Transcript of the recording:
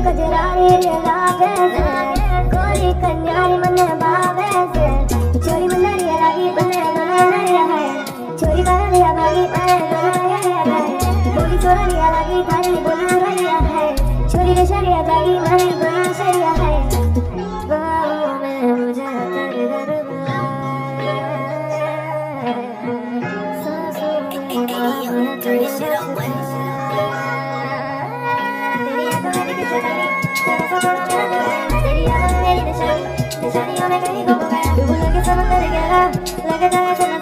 कजरारी लागे से कोरी कन्यारी मन भावे से छोरी मनरिया लागी बने नरिया है छोरी बनरिया भागी बने नरिया है बोली छोरिया लागी थारी बोली नरिया है छोरी रे शरिया जागी मारी बोली शरिया है बाहों में मुझे तेरे दरबार सांसों में बाहों तेरे दरबार तेरी याद मेरी निशानी निशानियों में कहीं गुम गया डूब लगे समंदर गहरा लगे जाए